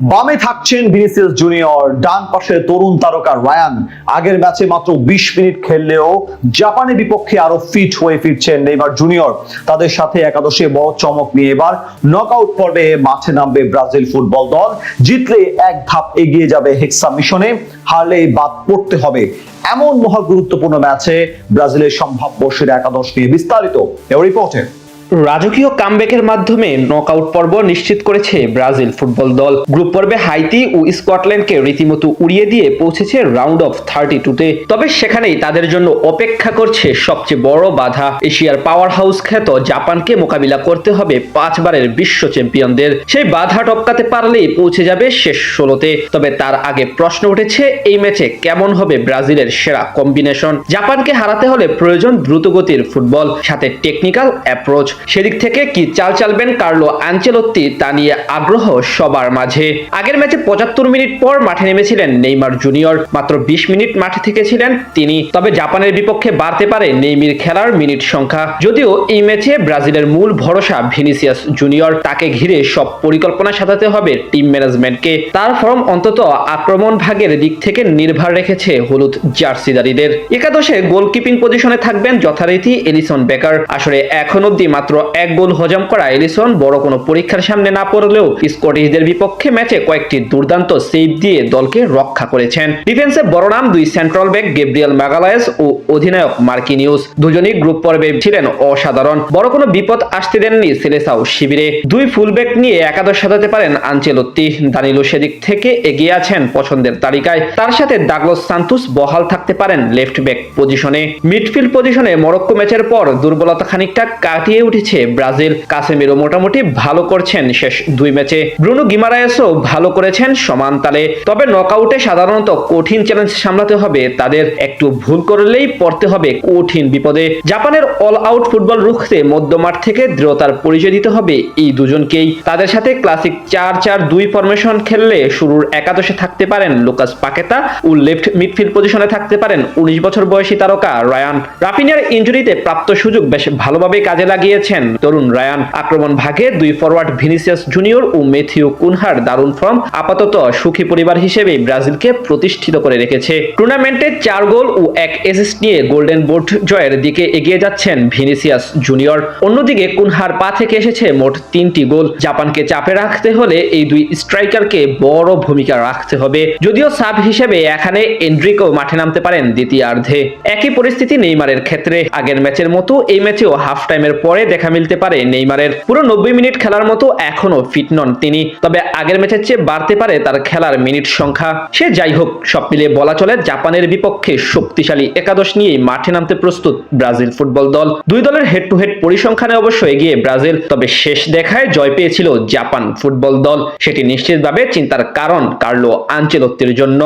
বামে থাকছেন Vinicius junior, ডান পাশে তরুণ তারকা রায়ান। আগের ম্যাচে মাত্র 20 মিনিট খেললেও জাপানের বিপক্ষে আরো ফিট হয়ে ফিরছেন নেইমার জুনিয়র। তাদের সাথে একাদশে বড় চমক নিয়ে এবার নকআউট পর্বে মাঠে নামবে ব্রাজিল ফুটবল দল। জিতলে এক ধাপ এগিয়ে যাবে হেক্সা মিশনে, হারলে বাদ পড়তে হবে। এমন মহা গুরুত্বপূর্ণ ম্যাচে ব্রাজিলের সম্ভাব্য সেরা একাদশ নিয়ে বিস্তারিত এই রিপোর্টে। রাজকীয় কামব্যাকের মাধ্যমে নকআউট পর্ব নিশ্চিত করেছে ব্রাজিল ফুটবল দল। গ্রুপ পর্বে হাইতি ও স্কটল্যান্ডকে রীতিমতো উড়িয়ে দিয়ে পৌঁছেছে রাউন্ড অফ 32-তে। তবে সেখানেই তাদের জন্য অপেক্ষা করছে সবচেয়ে বড় বাধা। এশিয়ার পাওয়ার হাউস খ্যাত জাপানকে মোকাবিলা করতে হবে 5 বারের বিশ্ব চ্যাম্পিয়নদের। সেই বাধা টপকাতে পারলেই পৌঁছে যাবে শেষ 16-তে। তবে তার আগে প্রশ্ন উঠেছে, এই ম্যাচে কেমন হবে ব্রাজিলের সেরা কম্বিনেশন? জাপানকে হারাতে হলে প্রয়োজন দ্রুতগতির ফুটবল, সাথে টেকনিক্যাল অ্যাপ্রোচ। সেদিক থেকে কি চাল চালবেন কার্লো আনচেলত্তি, তা নিয়ে আগ্রহ সবার মাঝে। আগের ম্যাচে 75 মিনিট পর মাঠে নেমেছিলেন নেইমার জুনিয়র, মাত্র 20 মিনিট মাঠে থেকেছিলেন তিনি। তবে জাপানের বিপক্ষে বাড়তে পারে নেইমির খেলার মিনিট সংখ্যা। যদিও এই ম্যাচে ব্রাজিলের মূল ভরসা ভিনিসিয়াস জুনিয়র, তাকে ঘিরে সব পরিকল্পনা সাজাতে হবে টিম ম্যানেজমেন্টকে। তার ফর্ম অন্তত আক্রমণ ভাগের দিক থেকে নির্ভর রেখেছে হলুদ জার্সিধারীদের। একাদশে গোলকিপিং পজিশনে থাকবেন যথারীতি এলিসন বেকার। আসলে এখন অব্দি মাত্র 1 গোল হজম করা এলিসন বড় কোনো পরীক্ষার সামনে না পড়লেও স্কটিশদের বিপক্ষে ম্যাচে কয়েকটি দুর্দান্ত সেভ দিয়ে দলকে রক্ষা করেছেন। ডিফেন্সে বড় নাম 2 সেন্ট্রাল ব্যাক গেব্রিয়েল মাগালায়েস ও অধিনায়ক মার্কিনিউস, দুজনই গ্রুপ পর্বে ছিলেন অসাধারণ। বড় কোনো বিপদ আসতে দেননি সেলেসাও শিবিরে। 2 ফুলব্যাক নিয়ে একাদশ সাজাতে পারেন আনচেলত্তি। দানিলো সেদিক থেকে এগিয়ে আছেন পছন্দের তালিকায়। তার সাথে ডাগলাস সান্তুস বহাল থাকতে পারেন লেফট ব্যাক পজিশনে। মিডফিল্ড পজিশনে মরক্কো ম্যাচের পর দুর্বলতা খানিকটা কাটিয়ে উঠেছে ব্রাজিল। কাসেমিরো মোটামুটি ভালো করছেন শেষ 2 ম্যাচে। ব্রুনো গিমারায়েসও ভালো করেছেন সমান তালে। তবে নকআউটে সাধারণত কঠিন চ্যালেঞ্জ সামলাতে হবে তাদের। একটু ভুল করলেই পড়তে হবে কঠিন বিপদে। জাপানের অল আউট ফুটবল রুখতে মধ্যমাঠ থেকে দৃঢ়তার পরিচয় দিতে হবে এই দুজনকেই। তাদের সাথে ক্লাসিক 4-4-2 ফরমেশন খেললে শুরুর একাদশে থাকতে পারেন লুকাস পাকেতা ও লেফট মিডফিল্ড পজিশনে থাকতে পারেন 19 বছর বয়সী তারকা রায়ান। রাফিনিয়ার ইনজুরিতে প্রাপ্ত সুযোগ বেশ ভালোভাবে কাজে লাগিয়েছেন তরুণ রায়ান। আক্রমণ ভাগে 2 ফরওয়ার্ড ভিনিসিয়াস জুনিয়র ও ম্যাথিউ কুনহার দারুণ ফর্ম আপাতত সুখী পরিবার হিসেবে ব্রাজিলকে প্রতিষ্ঠিত করে রেখেছে। টুর্নামেন্টে 4 গোল ও 1 অ্যাসিস্ট নিয়ে গোল্ডেন বুট জয়ের দিকে এগিয়ে যাচ্ছেন ভিনিসিয়াস জুনিয়র। অন্যদিকে কুনহার পা থেকে এসেছে মোট 3টি গোল। জাপানকে চাপে রাখতে হলে এই 2 স্ট্রাইকারকে বড় ভূমিকা রাখতে হবে। যদিও সাব হিসেবে এখানে এন্ড্রিকো মাঠে নামতে পারেন দ্বিতীয়ার্ধে। একই পরিস্থিতি নেইমারের ক্ষেত্রে। আগের ম্যাচের মতো এই ম্যাচেও হাফ টাইমের পরে দেখা মিলতে পারে নেইমারের। পুরো 90 মিনিট খেলার মতো এখনো ফিট নন তিনি। তবে আগের ম্যাচের চেয়ে বাড়তে পারে তার খেলার মিনিট সংখ্যা। সে যাই হোক, সব মিলিয়ে বলা চলে জাপানের বিপক্ষে শক্তিশালী একাদশ নিয়ে মাঠে নামতে প্রস্তুত ব্রাজিল ফুটবল দল। 2 দলের হেড টু হেড পরিসংখ্যানে অবশ্য এগিয়ে ব্রাজিল। তবে শেষ দেখায় জয় পেয়েছিল জাপান ফুটবল দল। সেটি নিশ্চিতভাবে চিন্তার কারণ কার্লো আনচেলত্তির জন্য।